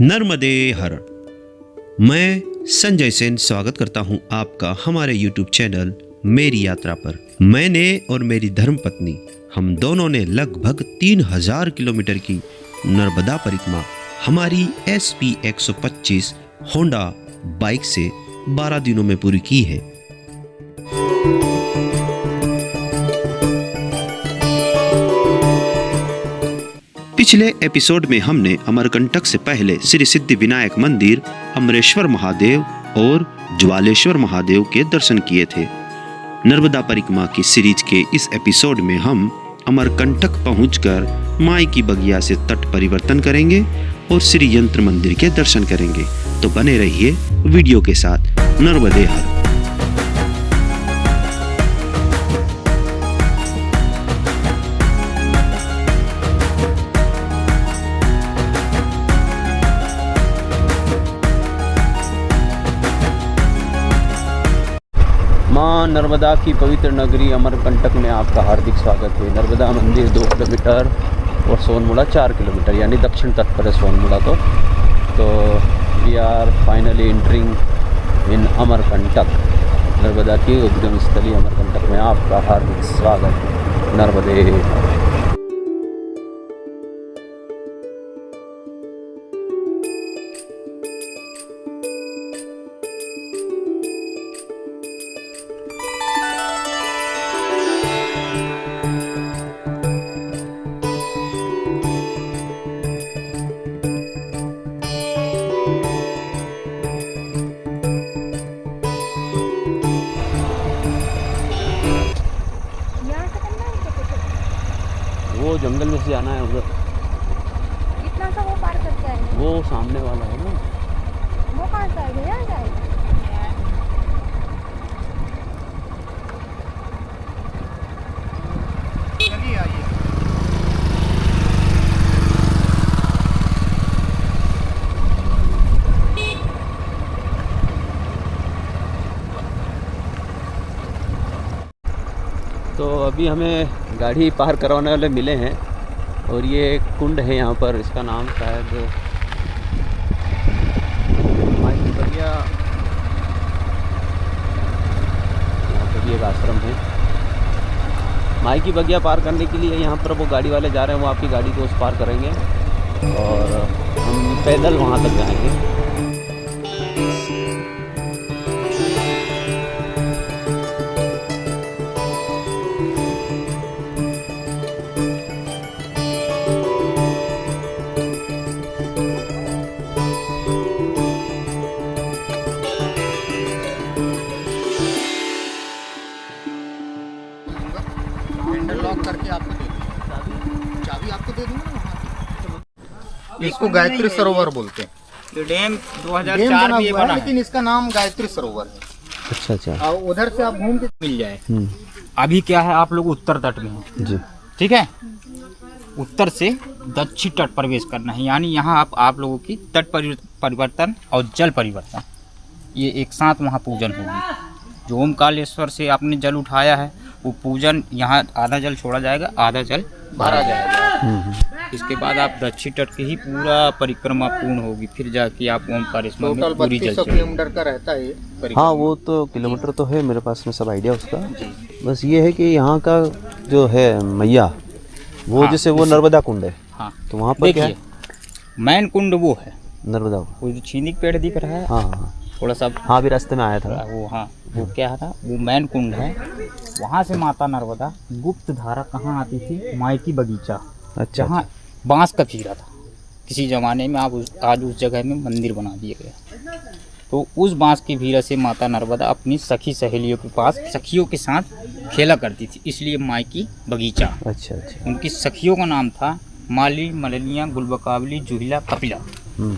नर्मदे हर। मैं संजय सेन स्वागत करता हूं आपका हमारे YouTube चैनल मेरी यात्रा पर। मैंने और मेरी धर्मपत्नी हम दोनों ने लगभग 3000 किलोमीटर की नर्मदा परिक्रमा हमारी SP 125 होंडा बाइक से 12 दिनों में पूरी की है। पिछले एपिसोड में हमने अमरकंटक से पहले श्री सिद्धि विनायक मंदिर, अमरेश्वर महादेव और ज्वालेश्वर महादेव के दर्शन किए थे। नर्मदा परिक्रमा की सीरीज के इस एपिसोड में हम अमरकंटक पहुंचकर माई की बगिया से तट परिवर्तन करेंगे और श्री यंत्र मंदिर के दर्शन करेंगे। तो बने रहिए वीडियो के साथ। नर्मदे हर। माँ नर्मदा की पवित्र नगरी अमरकंटक में आपका हार्दिक स्वागत है। नर्मदा मंदिर 2 किलोमीटर और सोनमुड़ा 4 किलोमीटर, यानी दक्षिण तट पर है सोनमुड़ा। तो we are finally entering in Amarkantak. Narmada की उद्गम स्थली अमरकंटक में आपका हार्दिक स्वागत है। नर्मदे। वो जंगल में से जाना है उधर। इतना सा वो पार करके आएंगे। वो सामने वाला है ना। वो कहाँ से आएगा? यहाँ जाएगा। तो अभी हमें गाड़ी पार करवाने वाले मिले हैं और ये एक कुंड है यहाँ पर। इसका नाम शायद माई की बगिया, यहाँ पर भी एक आश्रम है। माई की बगिया पार करने के लिए यहाँ पर वो गाड़ी वाले जा रहे हैं, वो आपकी गाड़ी को उस पार करेंगे और हम पैदल वहाँ तक जाएंगे। लॉक करके आपको दे दूंगा, चाबी आपको दे दूंगा वहाँ की। इसको गायत्री सरोवर बोलते हैं। ये डैम 2004 में ये बना है, लेकिन इसका नाम गायत्री सरोवर है। अच्छा अच्छा। और उधर से आप घूम के मिल जाए। अभी क्या है, आप लोग उत्तर तट में हैं जी, ठीक है। उत्तर से दक्षिण तट प्रवेश करना है, यानी यहाँ आप लोगों की तट परिवर्तन और जल परिवर्तन ये एक साथ वहाँ पूजन होगी। जो ओमकारेश्वर से आपने जल उठाया है वो पूजन, यहाँ आधा जल छोड़ा जाएगा, आधा जल भरा जाएगा। इसके बाद आप दक्षिण तट की ही पूरा परिक्रमा पूर्ण होगी, फिर जाके आप ओमकारेश्वर में पूरी जल 3200 किलोमीटर का रहता है परिक्रमा। हाँ वो तो किलोमीटर तो है मेरे पास में सब आइडिया उसका। बस ये है कि यहाँ का जो है मैया वो हाँ, जैसे वो नर्मदा कुंड है। हाँ तो वहाँ पर क्या है? मैन कुंड वो है नर्मदा। वो जो छीनी के पेड़ दिख रहा है, हाँ हाँ थोड़ा सा हाँ, भी रास्ते में आया था वो। हाँ वो क्या था, वो मैन कुंड है। वहाँ से माता नर्मदा गुप्त धारा कहाँ आती थी? माई की बगीचा, अच्छा जहाँ बांस का खीरा था किसी ज़माने में। आज उस जगह में मंदिर बना दिया गया। तो उस बांस की भीरा से माता नर्मदा अपनी सखी सहेलियों के पास सखियों के साथ खेला करती थी, इसलिए माई की बगीचा। अच्छा अच्छा। उनकी सखियों का नाम था माली, मललियाँ, गुलबकावली, जूहिला, कपिला।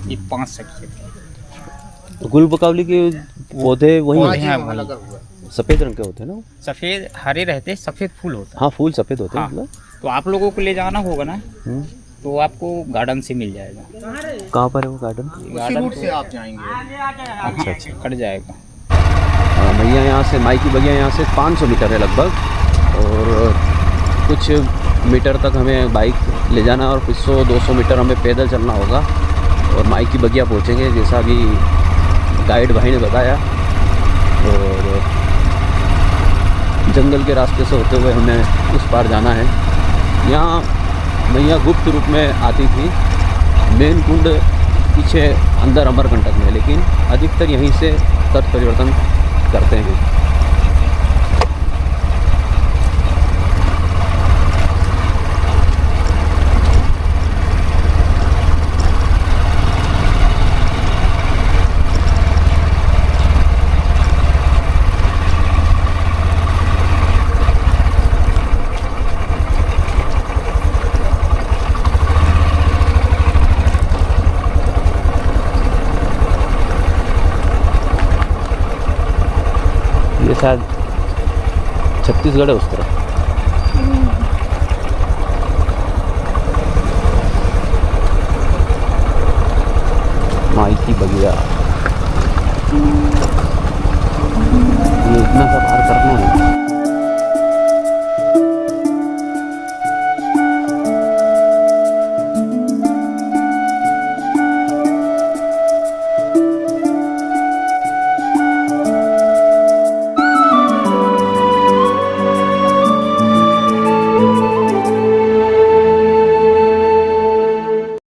ये 5 सखियाँ थी। तो गुलबकावली के पौधे वही वहाँ हैं, वहाँ लगा हुआ है। सफेद रंग के होते हैं ना? सफ़ेद हरे रहते, सफ़ेद फूल होता है। हाँ फूल सफेद होते हैं हाँ। मतलब। तो आप लोगों को ले जाना होगा ना, हम्म। तो आपको गार्डन से मिल जाएगा। कहाँ पर है वो गार्डन? उसी रूट से आप जाएंगे। अच्छा अच्छा कट जाएगा। मैया यहाँ से, माई की बगिया यहाँ से 500 मीटर है लगभग, और कुछ मीटर तक हमें बाइक ले जाना और 100-200 मीटर हमें पैदल चलना होगा। और माई की बगिया पहुँचेंगे, जैसा अभी गाइड भाई ने बताया। और जंगल के रास्ते से होते हुए हमें उस पार जाना है। यहाँ मैया गुप्त रूप में आती थी। मेन कुंड पीछे अंदर अमरकंटक में, लेकिन अधिकतर यहीं से तट परिवर्तन करते हैं। ये शायद छत्तीसगढ़ है उस तरफ। माई की बगिया, ये इतना सा पार करना है।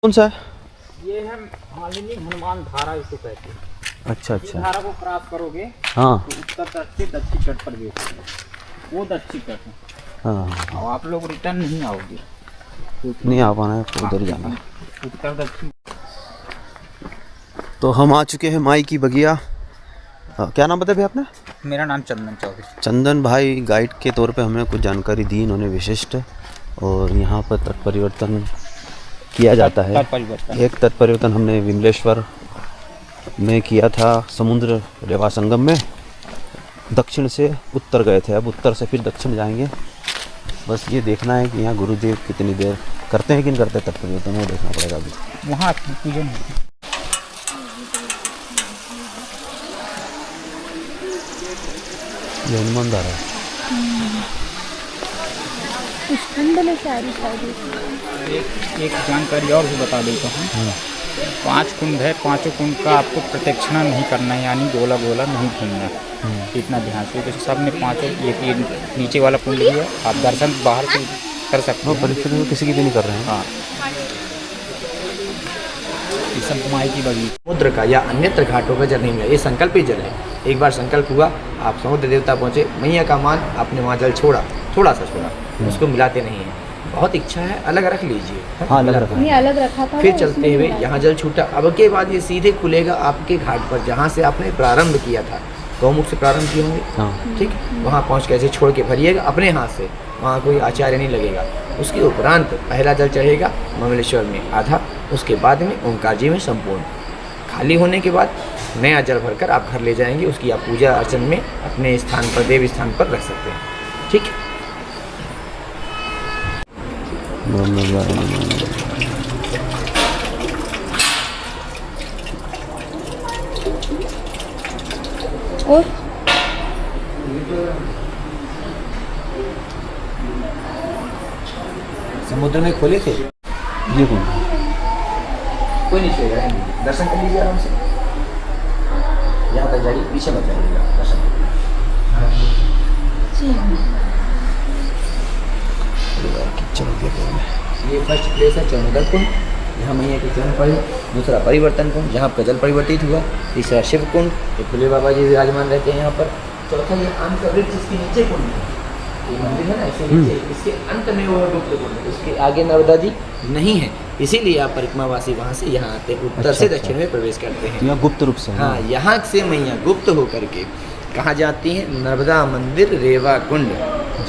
कौन सा है? ये है मालिनी हनुमान धारा, इसको कहते हैं। अच्छा इस अच्छा, धारा को क्रॉस करोगे हाँ तो उत्तर तट से दक्षिण तट पर प्रवेश करोगे, वो दक्षिण तट है। हाँ, और आप लोग रिटर्न नहीं आओगे, नहीं आ पाना है, उधर जाना है। उत्तर दक्षिण। तो हम आ चुके हैं माई की बगिया। क्या नाम बताया भैया आपने? मेरा नाम चंदन चौधरी। चंदन भाई गाइड के तौर पे हमें कुछ जानकारी दी इन्होंने विशिष्ट। और यहाँ पर तट परिवर्तन किया जाता है। तट परिवर्तन, एक तट परिवर्तन हमने विमलेश्वर में किया था, समुद्र रेवा संगम में। दक्षिण से उत्तर गए थे, अब उत्तर से फिर दक्षिण जाएंगे। बस ये देखना है कि यहाँ गुरुदेव कितनी देर करते हैं कि नहीं करते तट परिवर्तन, वो देखना पड़ेगा अभी। वहाँ पूजन है। ये हनुमान धारा है। कुछ ठंड में सारी शादी। एक जानकारी और भी बता देता हूँ। 5 कुंड है, 5 कुंड का आपको प्रदक्षिणा नहीं करना है, यानी गोला गोला नहीं घूमना है। इतना ध्यान से, तो सब में 5 ये नीचे वाला कुंड भी है, आप दर्शन बाहर से कर सकते हो। परिवर्तन तो किसी की भी नहीं कर रहे हैं। हाँ, ये सब माई की बगी। समुद्र का या अन्यत्र घाटों का जल नहीं मिला, ये संकल्प ही जल है। एक बार संकल्प हुआ, आप समुद्र देवता पहुँचे, मैया का मान, आपने वहाँ जल छोड़ा, थोड़ा सा छोड़ा, उसको मिलाते नहीं हैं। बहुत इच्छा है, अलग रख लीजिए। हाँ, अलग रखा। नहीं अलग रखा था। फिर वो चलते उसमें हुए मिला। यहाँ जल छूटा, अब के बाद ये सीधे खुलेगा आपके घाट पर, जहाँ से आपने प्रारंभ किया था। गौमुख से प्रारंभ किए होंगे, हाँ, ठीक, वहाँ पहुँच के ऐसे छोड़ के भरिएगा अपने हाथ से, वहाँ कोई आचार्य नहीं लगेगा। उसके उपरांत पहला जल चढ़ेगा मंगलेश्वर में आधा, उसके बाद में ओंकार जी में संपूर्ण। खाली होने के बाद नया जल भरकर आप घर ले जाएंगे, उसकी आप पूजा अर्चन में अपने स्थान पर, देव स्थान पर रख सकते हैं। ठीक है। और समुद्र में खोले थे, ये कौन? कोई नहीं छेड़ेगा, दर्शन कर लीजिए आराम से। यहाँ तक जाइए, पीछे मत जाइएगा, दर्शन ये फर्स्ट प्लेस है चरणोदक कुंड, यहाँ मैया के चरण पर। दूसरा परिवर्तन कुंड, जहाँ आपका जल परिवर्तित हुआ। तीसरा शिव कुंड, ये फुले बाबा जी विराजमान रहते हैं यहाँ पर। चौथा ये आम का वृक्ष, इसके नीचे कुंड है, ये मंदिर है ना, इसके नीचे, इसके अंत में वो गुप्त कुंड है, इसके आगे नर्मदा जी नहीं है, इसीलिए आप परिक्रमावासी वहाँ से यहाँ आते हैं, उत्तर से दक्षिण में प्रवेश करते हैं। यहाँ गुप्त रूप से है। हाँ, यहाँ से मैया गुप्त होकर के कहाँ जाती हैं? नर्मदा मंदिर रेवा कुंड,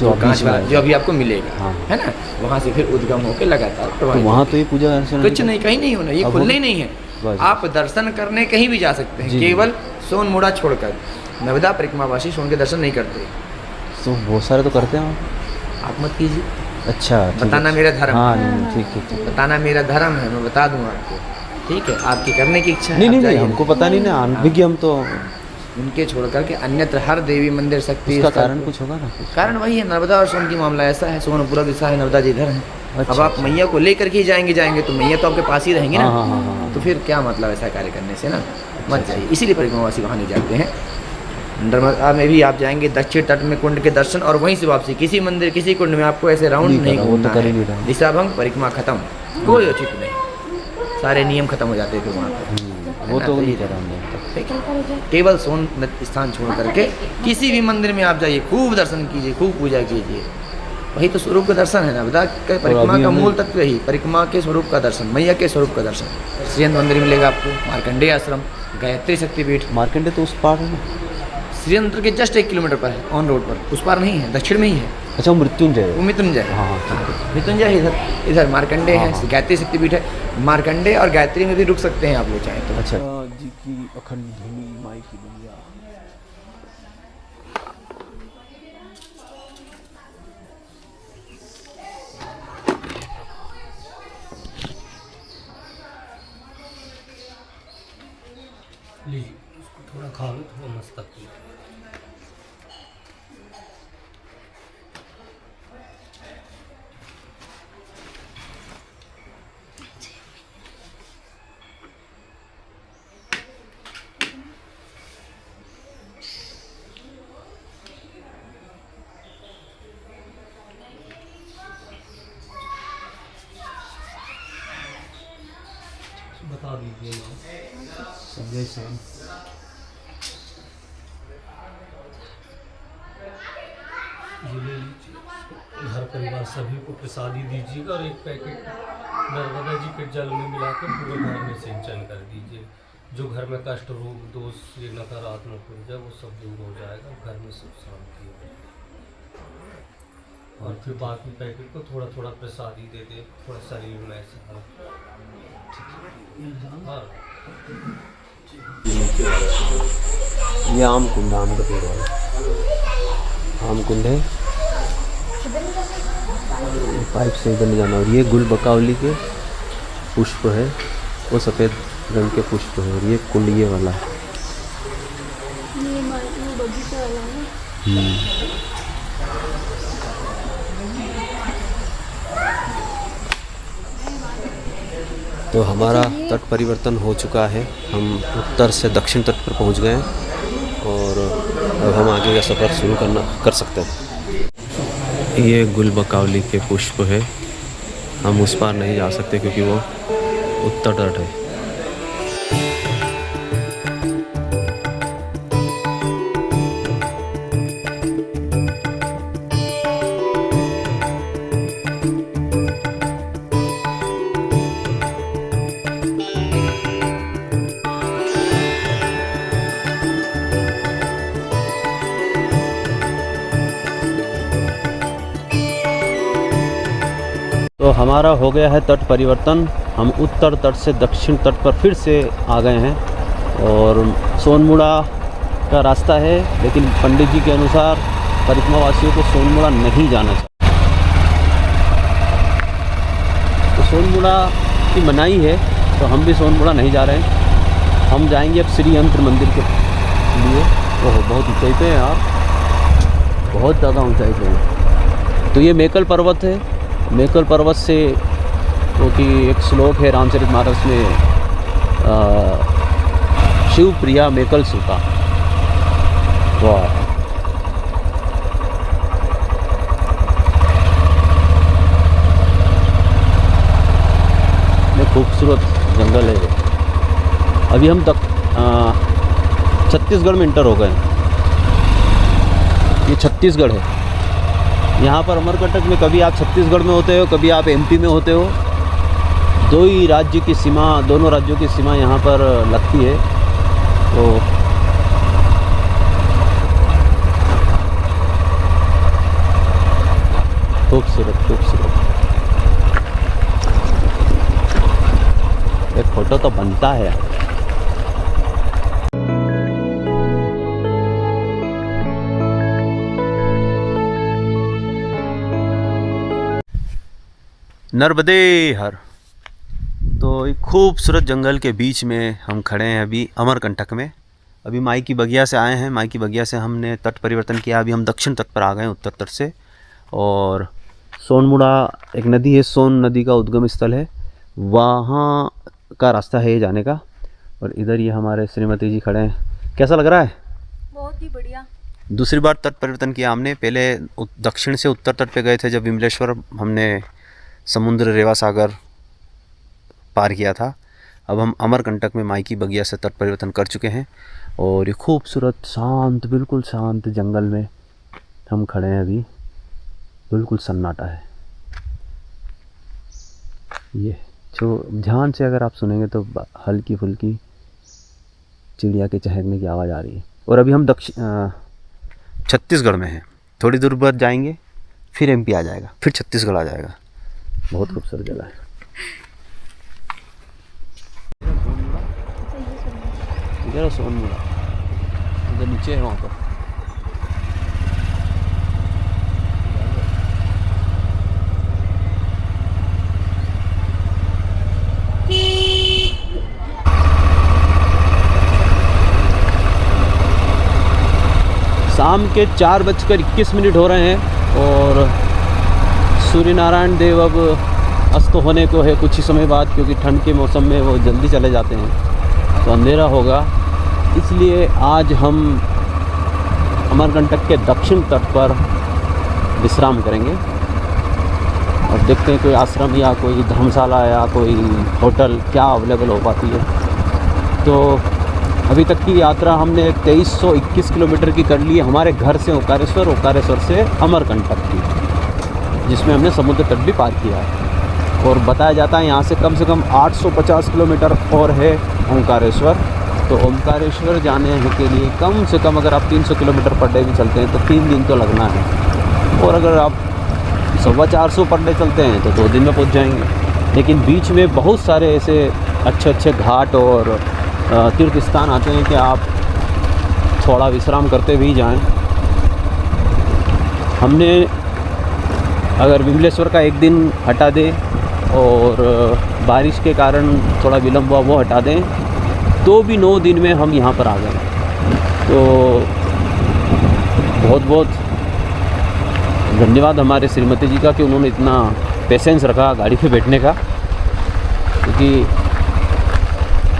जो कांच बीच में वाला, है। जो अभी आपको मिलेगा, हाँ। है ना, वहाँ से फिर उद्गम होकर लगातार तो प्रवाहित वहाँ होती तो ये पूजा अर्चना है। कुछ नहीं, कहीं नहीं होना, ये अब खुलने वो- ही नहीं है। बस। आप दर्शन करने कहीं भी जा सकते हैं, जी। केवल सोन मोड़ा छोड़कर। नर्मदा परिक्रमावासी सोन के दर्शन नहीं करते। तो बहुत सारे तो करते हैं। आप मत कीजिए, अच्छा, ठीक है। बताना मेरा धर्म हाँ, है। नहीं, ठीक ठीक ठीक। बताना मेरा धर्म है, मैं बता दूँ आपको, ठीक है। आपकी करने की इच्छा है, नहीं आप नहीं नहीं, जाइए। हमको पता नहीं ना, अनभिज्ञ हम तो। उनके छोड़ करके अन्यत्र हर देवी मंदिर शक्ति इसका स्थल कारण को- कुछ होगा ना कुछ? कारण वही है, नर्मदा और सोन की मामला ऐसा है। सोन पूरा दिशा है, नर्मदा जी इधर है। अब आप मैया को लेकर के ही जाएंगे तो मैया तो आपके पास ही रहेंगी ना। हाँ। तो फिर क्या मतलब ऐसा कार्य करने से ना, मत जाइए। इसीलिए परिक्रमावासी वहाँ नहीं जाते हैं। नर्मदा में भी आप जाएंगे, दक्षिण तट में कुंड के दर्शन और वहीं से वापसी। किसी मंदिर किसी कुंड में आपको ऐसे राउंड नहीं घूमना है। दिशाभंग परिक्रमा खत्म, कोई औचित्य नहीं, सारे नियम खत्म हो जाते हैं फिर वहाँ पर। वो तो नहीं कर रहा ठीक है। केवल सोन स्थान छोड़ करके किसी भी मंदिर में आप जाइए, खूब दर्शन कीजिए, खूब पूजा कीजिए। वही तो स्वरूप का दर्शन है ना, बता परिक्रमा का मूल तत्व यही, परिक्रमा के स्वरूप का दर्शन, मैया के स्वरूप का दर्शन। श्रीयंत्र मंदिर मिलेगा आपको, मार्कंडेय आश्रम, गायत्री शक्तिपीठ। मार्कंडे तो उस पार है ना? श्रीयंत्र के जस्ट 1 किलोमीटर पर है, ऑन रोड पर, उस पार नहीं है, दक्षिण में ही है। अच्छा, मृत्युंजय। वो मृत्युंजय। हाँ, मृत्युंजय है इधर मार्कंडे है, गायत्री शक्तिपीठ है। मार्कंडे और गायत्री में भी रुक सकते हैं आप लोग चाहें तो। अच्छा जी की अखंड धुनी माई की दुनिया। थोड़ा खा लो, थोड़ा मस्तक की। बता दीजिए ना। संजय सेन। ये ले लीजिए, घर परिवार सभी को प्रसादी दीजिएगा और एक पैकेट नर्मदा जी के जल में मिलाकर पूरे घर में सिंचन कर दीजिए। जो घर में कष्ट, रोग, दोष, ये नकारात्मक ऊर्जा वो सब दूर हो जाएगा, घर में सुख शांति हो जाएगी। और फिर बाकी पैकेट को थोड़ा थोड़ा प्रसादी दे दे, थोड़ा शरीर में ऐसा। हाँ, ये आम कुंड, आम का पेड़ वाला आम कुंड है। पाइप से इधर नहीं जाना। और ये गुल बकावली के पुष्प है, वो सफ़ेद रंग के पुष्प है। और ये कुंड ये वाला है। ये बगीचा वाला है। तो हमारा तट परिवर्तन हो चुका है। हम उत्तर से दक्षिण तट पर पहुंच गए हैं और अब हम आगे का सफ़र शुरू कर सकते हैं। ये गुल बकावली के पुष्प है। हम उस पार नहीं जा सकते क्योंकि वो उत्तर तट है। तो हमारा हो गया है तट परिवर्तन। हम उत्तर तट से दक्षिण तट पर फिर से आ गए हैं और सोनमुड़ा का रास्ता है, लेकिन पंडित जी के अनुसार परिक्रमावासियों को सोनमुड़ा नहीं जाना चाहिए। तो सोनमुड़ा की मनाही है, तो हम भी सोनमुड़ा नहीं जा रहे हैं। हम जाएंगे अब श्रीयंत्र मंदिर के लिए। ओह, बहुत ऊंचाई पे है यार, बहुत ज़्यादा ऊंचाई पे है। तो ये मेकल पर्वत है। मेकल पर्वत से क्योंकि एक श्लोक है रामचरितमानस में, शिव प्रिया मेकल सुता। वाह, खूबसूरत जंगल है। अभी हम छत्तीसगढ़ में इंटर हो गए। ये छत्तीसगढ़ है। यहाँ पर अमरकंटक में कभी आप छत्तीसगढ़ में होते हो, कभी आप एमपी में होते हो। दो ही राज्य की सीमा, दोनों राज्यों की सीमा यहाँ पर लगती है। तो खूबसूरत खूबसूरत। एक फोटो तो बनता है। नर्मदे हर। तो एक खूबसूरत जंगल के बीच में हम खड़े हैं अभी अमरकंटक में। अभी माई की बगिया से आए हैं। माई की बगिया से हमने तट परिवर्तन किया। अभी हम दक्षिण तट पर आ गए, उत्तर तट से। और सोनमुड़ा एक नदी है, सोन नदी का उद्गम स्थल है, वहाँ का रास्ता है ये जाने का। और इधर ये हमारे श्रीमती जी खड़े हैं। कैसा लग रहा है? बहुत ही बढ़िया। दूसरी बार तट परिवर्तन किया हमने। पहले दक्षिण से उत्तर तट पे गए थे जब विमलेश्वर हमने समुद्र रेवा सागर पार किया था। अब हम अमरकंटक में माइकी बगिया से तट परिवर्तन कर चुके हैं और ये खूबसूरत शांत, बिल्कुल शांत जंगल में हम खड़े हैं। अभी बिल्कुल सन्नाटा है। ये जो ध्यान से अगर आप सुनेंगे तो हल्की फुल्की चिड़िया के चहकने की आवाज़ आ रही है। और अभी हम छत्तीसगढ़ में हैं। थोड़ी दूर बाद जाएंगे, फिर एमपी आ जाएगा, फिर छत्तीसगढ़ आ जाएगा। बहुत खूबसूरत जगह है। इधर सोनमुड़ा, इधर नीचे है वहाँ पर। शाम के 4:21 हो रहे हैं और सूर्य नारायण देव अब अस्त होने को है कुछ ही समय बाद, क्योंकि ठंड के मौसम में वो जल्दी चले जाते हैं तो अंधेरा होगा। इसलिए आज हम अमरकंटक के दक्षिण तट पर विश्राम करेंगे और देखते हैं कोई आश्रम या कोई धर्मशाला या कोई होटल क्या अवेलेबल हो पाती है। तो अभी तक की यात्रा हमने 2321 किलोमीटर की कर ली है, हमारे घर से ओंकारेश्वर, ओंकारेश्वर से अमरकंटक की, जिसमें हमने समुद्र तट भी पार किया है। और बताया जाता है यहाँ से कम 850 किलोमीटर और है ओंकारेश्वर। तो ओंकारेश्वर जाने के लिए कम से कम अगर आप 300 किलोमीटर पर डे भी चलते हैं तो 3 दिन तो लगना है, और अगर आप 450 पर डे चलते हैं तो 2 दिन में पहुँच जाएंगे। लेकिन बीच में बहुत सारे ऐसे अच्छे घाट और तीर्थ स्थान आते हैं कि आप थोड़ा विश्राम करते भी जाएं। हमने अगर विमलेश्वर का एक दिन हटा दें और बारिश के कारण थोड़ा विलम्ब हुआ वो हटा दें तो भी 9 दिन में हम यहाँ पर आ गए। तो बहुत बहुत धन्यवाद हमारे श्रीमती जी का कि उन्होंने इतना पेशेंस रखा गाड़ी पे बैठने का, क्योंकि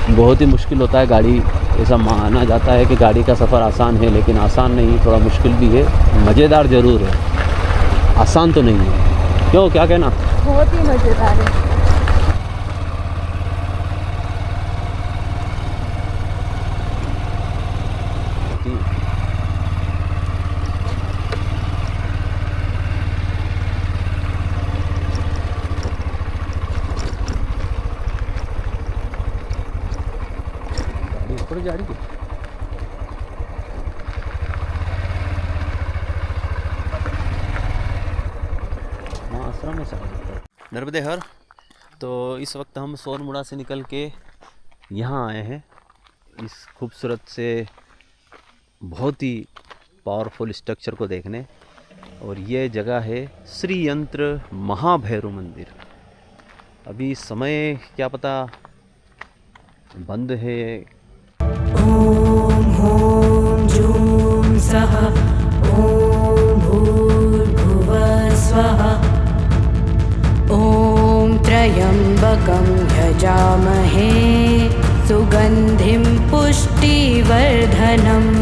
बहुत ही मुश्किल होता है गाड़ी। ऐसा माना जाता है कि गाड़ी का सफ़र आसान है, लेकिन आसान नहीं, थोड़ा मुश्किल भी है, मज़ेदार ज़रूर है, आसान तो नहीं है। क्यों, क्या कहना? बहुत ही मज़ेदार है। जा रही है। वहाँ आश्रम है नर्मदे हर। तो इस वक्त हम सोनमुड़ा से निकल के यहाँ आए हैं इस खूबसूरत से बहुत ही पावरफुल स्ट्रक्चर को देखने, और ये जगह है श्री यंत्र महाभैरव मंदिर। अभी समय क्या पता बंद है। ॐ ह्रूं जूं सः ॐ भूर्भुवः स्वः ॐ त्र्यम्बकं यजामहे सुगन्धिं पुष्टिवर्धनम्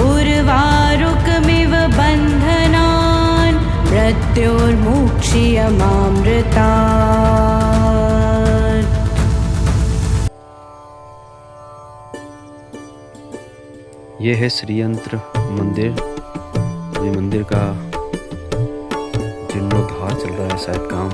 उर्वारुकमिव बन्धनान् मृत्योर्मुक्षीयमामृतात्। ये है श्री यंत्र मंदिर। ये मंदिर का जीर्णोद्धार चल रहा है शायद काम।